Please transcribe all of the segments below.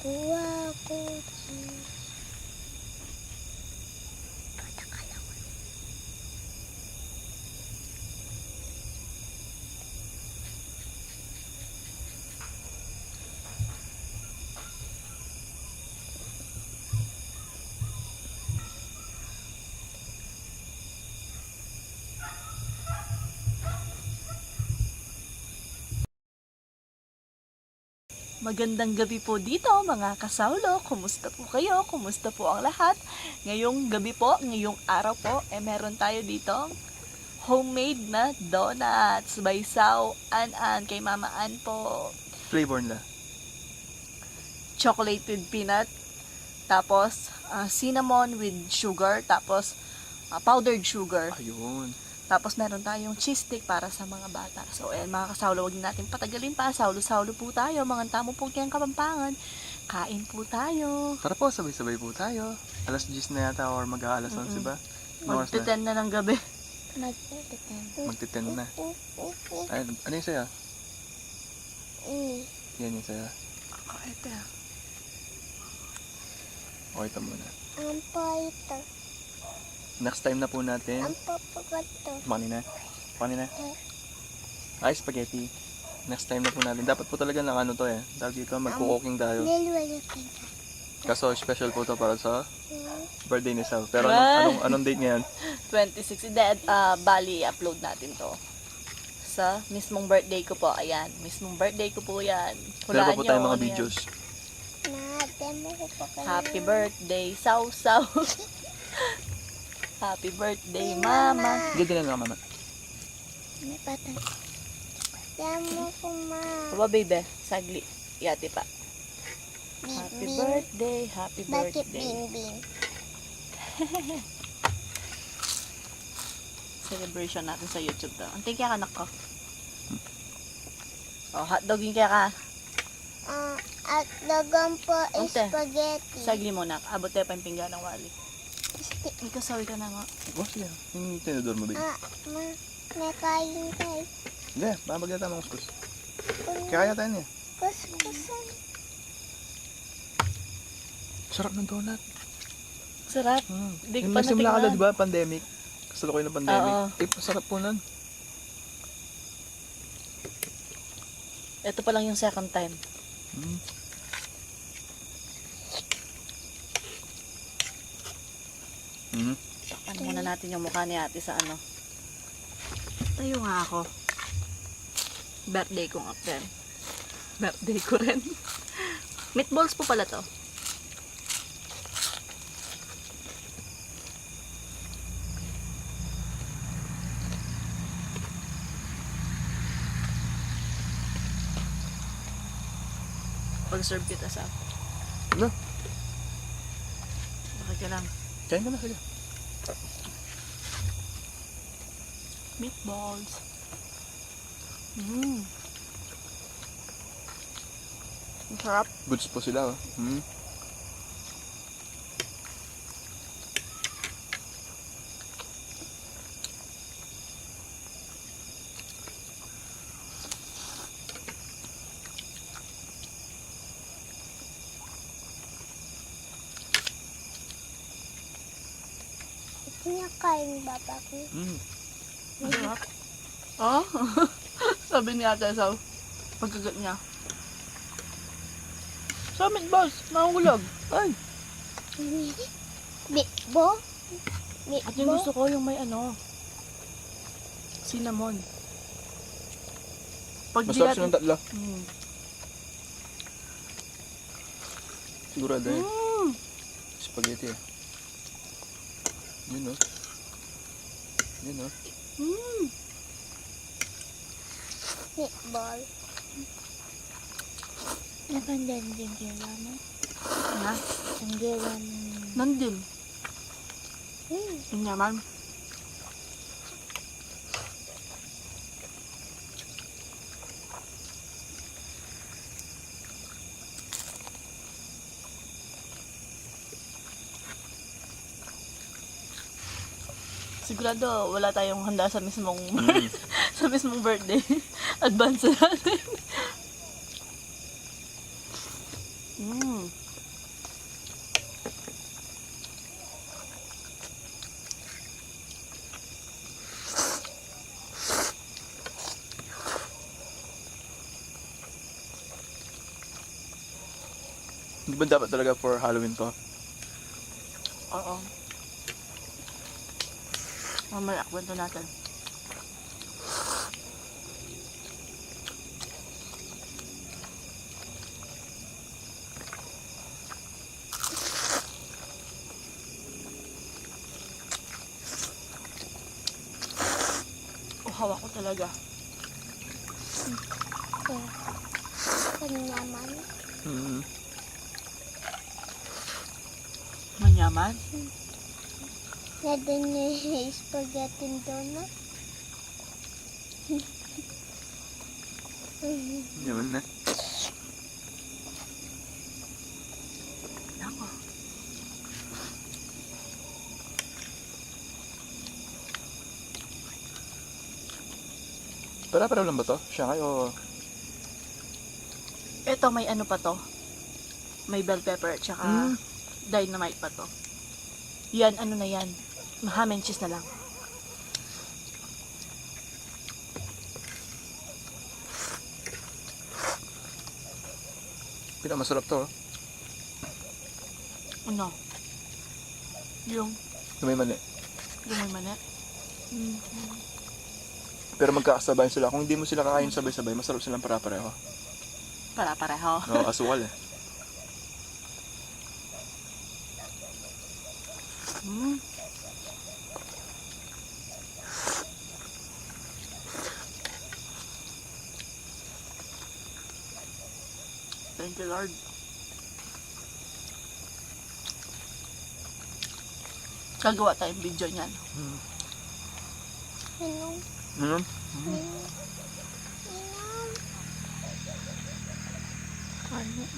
Kuha ko. Magandang gabi po dito mga kasawlo. Kumusta po kayo? Kumusta po ang lahat? Ngayong gabi po, ngayong araw po, meron tayo dito homemade na donuts by Sao An kay Mama An po. Flavor nila. Chocolate with peanut, tapos cinnamon with sugar, tapos powdered sugar. Ayun. Tapos meron tayong cheese stick para sa mga bata. So, ayan mga kasawlo, huwag natin patagalin pa. Sawlo-sawlo po tayo. Mga tamo po kayang Kapampangan. Kain po tayo. Tara po, sabay-sabay po tayo. Alas 10 na yata or mag-aalas 11 ba? Anong oras na? Magte-10 na ng gabi. Magti-10 na. Ay, ano yung saya? Yan yung saya. Ito. O, ito muna. Ang po ito. Next time na po natin. Ang papagoto. Kanina. Ay, spaghetti. Next time na po natin. Dapat po talaga ng ano to eh. Dahil dito magkukoking tayo. Nilwala kita. Kaso special po to para sa birthday ni Sal. Pero Ah. anong date ngayon? 26. Bali, upload natin to. Sa mismong birthday ko po. Ayan. Mismong birthday ko po yan. Meron pa po tayong mga ano yan. videos. Na-demo ko pa kayo. Happy birthday, Saw. Happy birthday, Mama. Ganda na nga, mama. May patay. Demo ko, ma. Baba, baby. Sagli. Yati pa. Happy Bing-bing. birthday. Happy Bakit birthday. bing-bing? Celebration natin sa YouTube to. Antay kaya ka, anak ko. Oh, hotdogin kaya ka. At dagang po Ante. spaghetti. Sagli mo, nak. Abot tayo pa yung pinggan ng wali. Ikaw, sawi ka na nga. Oh, sige. Yung tinidor mo, babe. Ma, may kain tayo. Hindi, babagyan tayo mga kuskus. Kaya tayo niya. Kuskusan. Sarap ng donut. Sarap. Di ko Yung pa nagsimula ka na, natikman. di ba? Pandemic. Kasalukuyan ng pandemic. Oo. Eh, masarap po nun. Ito pa lang yung second time. Takpan muna natin yung mukha ni ate sa ano. Tayo nga ako. Birthday ko nga rin. Birthday ko rin. Meatballs po pala to. Pag-serve kita sa Ano? bakit ka lang. Kain ka na, sige. Meatballs. Ang sarap. Goods po sila, oh. Kinakain baba ko. Ang sarap. Oh? Sabi ni ate sa pagkagat niya. Sa meatballs, mahulog. Ay! Bitbo? At yung gusto ko yung may ano, cinnamon. Pag di Masarap natin... silang tatlo. Sigurado eh. Spaghetti eh. Yun, oh. Yun, oh. Meatball. Nakandan din kailan mo. Ha? Ang gawin. Nandun. Yung naman. Sigurado wala tayong handa sa mismong sa mismong birthday. Advance na natin. Mm. Hindi ba dapat talaga for Halloween to? Oo. Mamaya, kwento natin. Uhaw ako talaga. Kanyaman. Mm. Manyaman. Nandun yung spaghetti donut. Yun na. Nako. Para-para lang ba to? Shanghai o... Ito may ano pa to. May bell pepper at saka Mm. dynamite pa to. Yan, ano na yan. Ham and cheese na lang. Pinakamasarap to. Ano? Yung May mali. may mani. Pero magkakasabay sila. Kung hindi mo sila kakain sabay-sabay, masarap silang para-pareho. Para-pareho. Oo, asukal eh. Mm. Thank you, Lord. Gagawa tayong video niyan. Ano? Mm. Ano?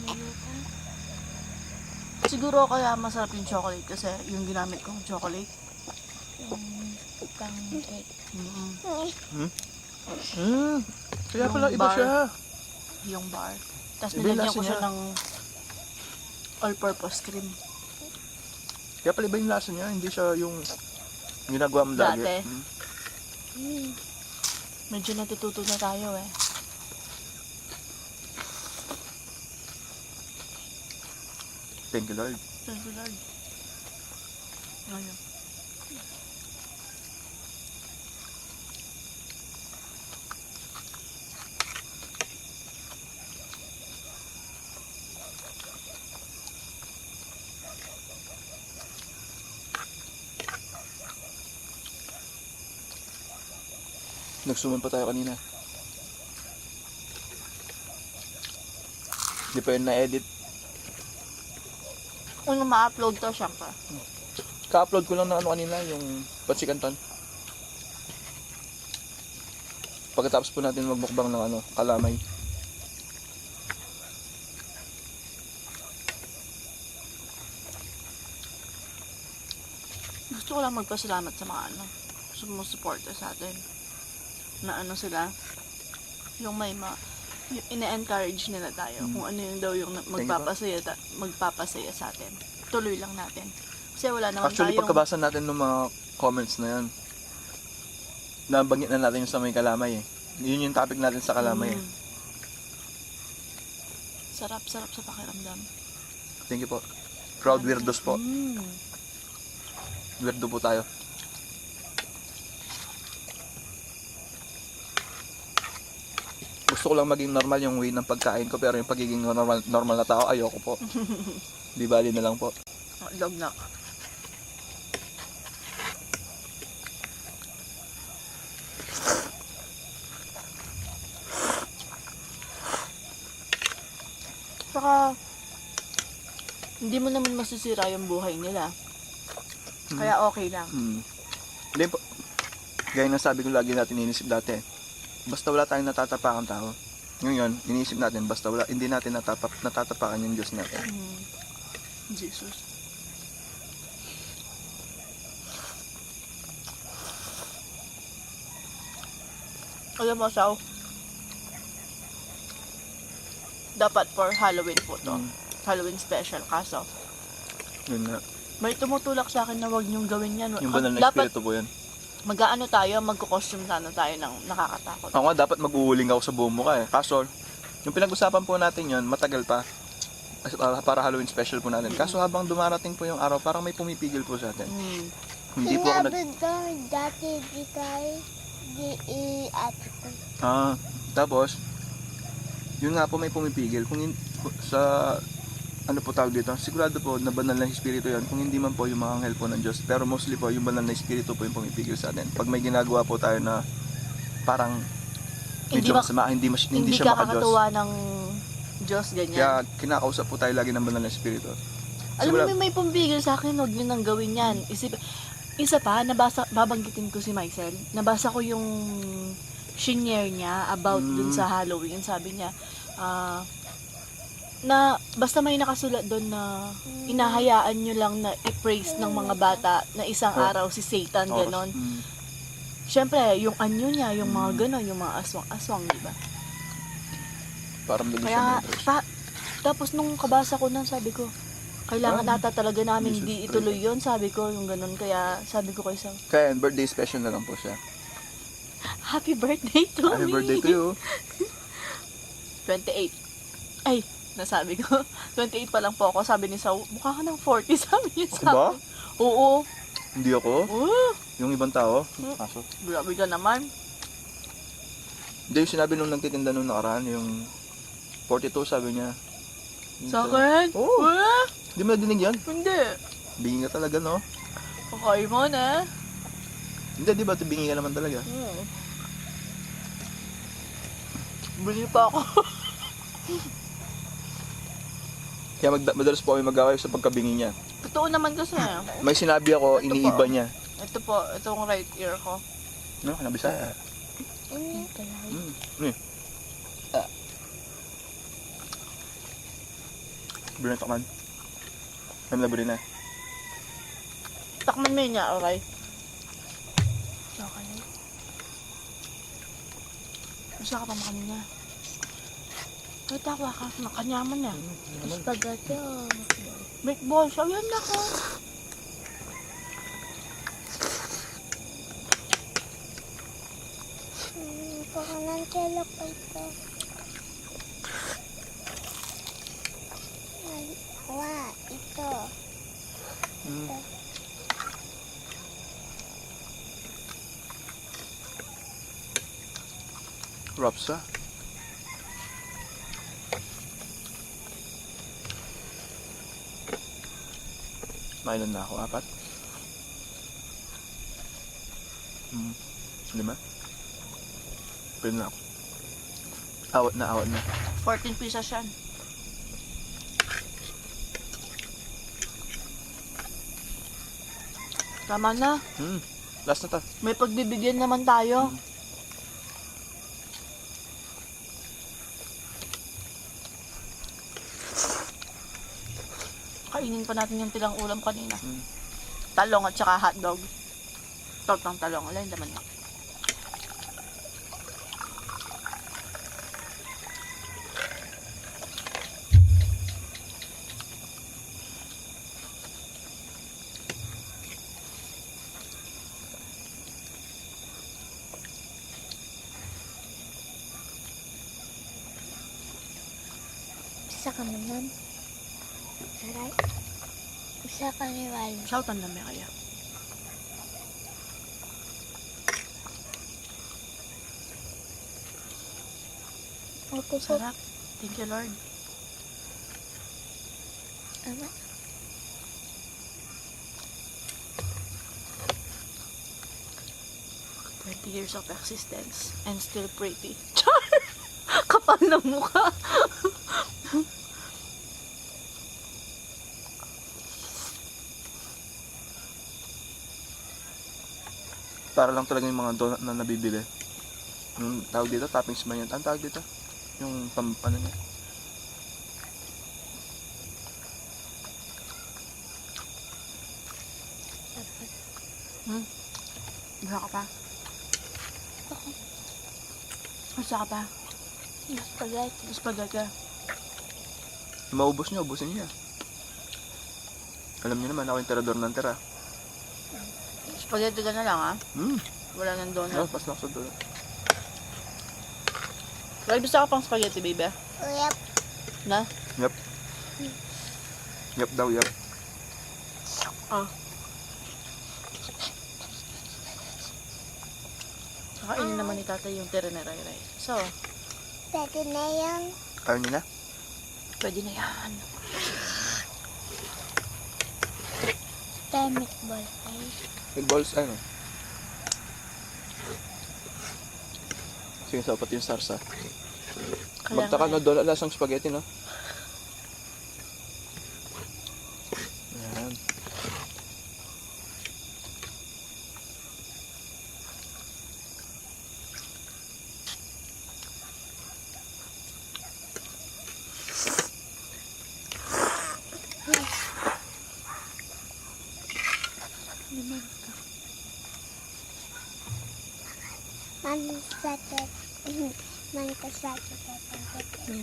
Ano? Siguro kaya masarap yung chocolate kasi yung ginamit kong chocolate. Pang cake. Mm-mm. Mm. Kaya pala Yung iba bar. siya. Yung bar. Tapos Iba yung nilagyan lasa ko siya niya. ng all-purpose cream. Kaya pala iba yung lasa niya. Hindi siya yung ginagawa mo lagi. Dati. Mm. Medyo natututo na tayo eh. Thank you, Lord. Thank you, Lord. Ngayon. Nagsuman pa tayo kanina. Hindi pa yun na-edit. Kung ma-upload to, syempre. Ka-upload ko lang ng ano kanina, yung Patsikanton. Pagkatapos po natin magmukbang ng ano, kalamay. Gusto ko lang magpasalamat sa mga ano, sumusuporta sa atin. Na ano sila, yung may yung ine-encourage nila tayo kung ano yung daw yung magpapasaya sa atin. Tuloy lang natin. Kasi wala naman Actually, tayong... pagkabasa natin ng mga comments na yan, nabanggit na natin yung sa may kalamay eh. Yun yung topic natin sa kalamay eh. Sarap sa pakiramdam. Thank you po. Proud weirdos po. Mm. Weirdo po tayo. Gusto ko lang maging normal yung way ng pagkain ko, pero yung pagiging normal na tao, ayoko po. Di bali na lang po. Log na. Saka, hindi mo naman masisira yung buhay nila. Kaya okay lang. Hindi po. Gaya ng sabi ko lagi natin inisip dati. Basta wala tayong natatapakan tao. Ngayon, iniisip natin, basta wala, hindi natin natatapakan yung Diyos natin. Jesus. Alam mo, Shaw, dapat for Halloween po to. Halloween special. Kaso, Yun nga. may tumutulak sa akin na wag niyong gawin yan. Yung banal na Dapat espiritu po yan. mag-aano tayo, magko-costume sana tayo ng nakakatakot. Ako nga, dapat mag-uuling ako sa buong mukha eh. Kaso, yung pinag-usapan po natin yun, matagal pa. Para Halloween special po natin. Kaso habang dumarating po yung araw, parang may pumipigil po sa atin. Hindi po ako Sinabi ko, dati di tayo, ate ko. Tapos, yun nga po may pumipigil. Sa, ano po tawag dito, sigurado po na banal na espiritu yan. Kung hindi man po yung mga anghel po ng Diyos. Pero mostly po, yung banal na espiritu po yung pumipigil sa atin. Pag may ginagawa po tayo na parang medyo masama, hindi siya maka-Diyos. kakatuwa ng Diyos, ganyan. Kaya kinakausap po tayo lagi ng banal na espiritu. Alam mo, may pumpigil sa akin, huwag nyo nang gawin yan. Isa pa, babanggitin ko si Maisel. Nabasa ko yung shinare niya about dun sa Halloween. Sabi niya, na basta may nakasulat doon na inahayaan nyo lang na i-praise ng mga bata na isang araw si Satan, ganon. Siyempre, yung anyo niya, yung mga ganon, yung mga aswang-aswang, di ba? Parang doon Kaya, siya tapos nung kabasa ko nun, sabi ko, kailangan nata talaga namin Jesus di Christ. ituloy yun, sabi ko, yung ganun. Kaya, sabi ko kay Sam, Kaya birthday special na lang po siya. happy birthday to Happy me! birthday to you. 28. Ay, nasabi ko, 28 pa lang po ako. Sabi ni Saw, mukha ka ng 40, sabi niya Ako sa ba? akin. Oo. Hindi ako. Yung ibang tao. Kaso. Grabe ka naman. Hindi, yung sinabi nung nagtitinda nung nakaraan, yung 42 sabi niya. Sa akin? Oo. Ah, Hindi mo nadinig yan? hindi. Bingi ka talaga, no? Okay mo na. Hindi, di ba? Bingi ka naman talaga. Bili pa ako. Kaya madalas po kami mag-away sa pagkabingi niya. Totoo naman kasi. May sinabi ako, Ito iniiba po. niya. Ito po, itong right ear ko. No, kanabisa. Brin na takman. Alam na brin na. Takman mo yun niya, okay? Okay. Gusto ka pa makanina. Kahit ako ka, nakanyaman na. Spaghetti o Meatballs, ayan na ko. Pakanan kelo ko ito. Ay, ito. Rapsa. Mailan na ako? 4? 5? Pwede na ako. Awat na. 14 pieces yan. Tama na. Last na to. May pagbibigyan naman tayo. Kainin pa natin yung tilang ulam kanina. Talong at saka hotdog. Tortang talong. Alay, naman na. Isa kami nun. Alright. Isa kami walo. Shoutan na may kaya. Okay, so, Sarap. Thank you, Lord. ano? Years of existence and still pretty. Char! Kapal ng mukha. Para lang talaga yung mga donut na nabibili. Yung tawag dito, toppings ba yun? Ang tawag dito? Yung ano niya? Gusto ka pa? Gusto ka pa? Spaghetti. Spaghetti. Maubos niyo, ubusin niya. Alam niyo naman, ako yung tirador ng tira. Spaghetti ka na lang, ha? Wala nang No, donut. pas lang sa dulo. Well, gusto ka pang spaghetti, baby? Uyap. Na? Yep. Yep daw, yep. Ah. Kakainin naman ni tatay yung tire-ray-ray. So, Pwede na yun. Ayaw niyo na? pwede na yan. Tayo meatball tayo. Meatballs, ano? Sige, sapat yung sarsa. Kaya Magtaka nga, na doon, lasang spaghetti, no? Yan. Mansakit. Mansakit.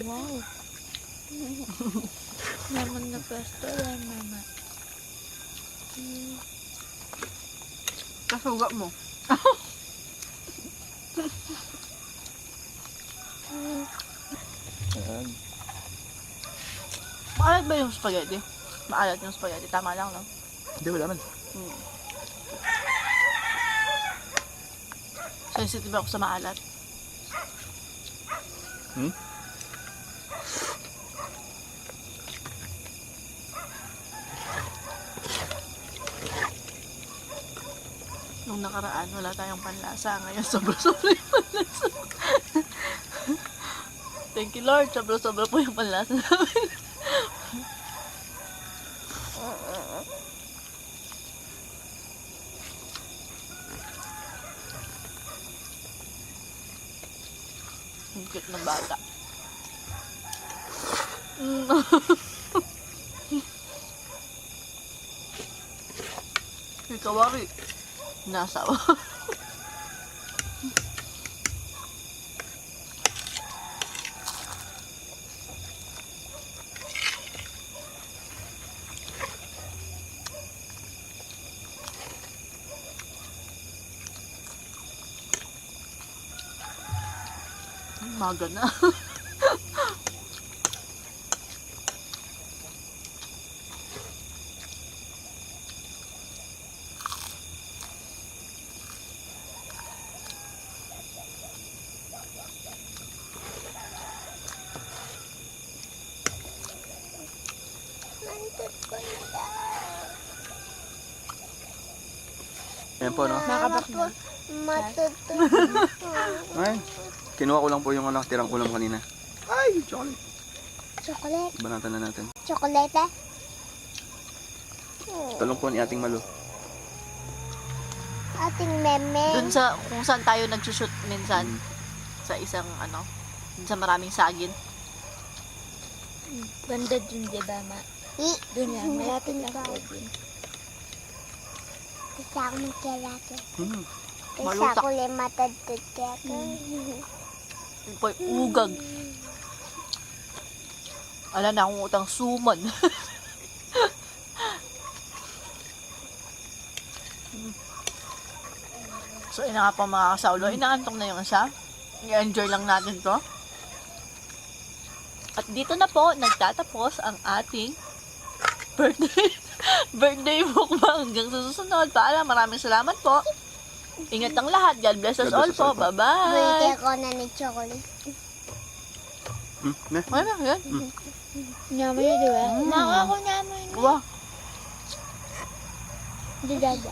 wow. Naman na pesto yan, mama. Kasuga mo. Yan. Maalat ba yung spaghetti? Maalat yung spaghetti. Tama lang, no? Hindi, wala man. Sensitive ako sa maalat. Hmm? Nung nakaraan, wala tayong panlasa. Ngayon, sobra-sobra yung panlasa. Thank you, Lord. Sobra-sobra po yung panlasa namin. Ang cute ng bata. Ikaw, Wari. Nasawa. Maga na. Mantut ko na. Ayan po, no? Nakabak na. Matutulog. Ay, kinuha ko lang po yung tirang ulam kanina. Ay, chocolate. Chocolate. Banatan na natin. Chocolate eh? Talong po ni ating Malo. Ating meme. Dun sa, kung saan tayo nagsushoot minsan, sa isang, dun sa maraming sagin. Banda dun, di ba, ma? Dun lang, malapit lang po dun. Kasi ako magkalaki. Kasi Malutak. ako lang matadtod kaya ako. Yun po, ugag. Ala na akong utang suman. So, ina nga pa mga kasaulo. Inaantok na yung isa. I-enjoy lang natin to. At dito na po, nagtatapos ang ating birthday mukbang. Hanggang sa susunod. Paalam, maraming salamat po. Ingat ang lahat. God bless us God all bless us all po. po. Bye-bye. Birthday ko na ni chocolate. Ne? Ano yan? Naman yun, di ba? Mm. Nako, naman. Wow. Di dada.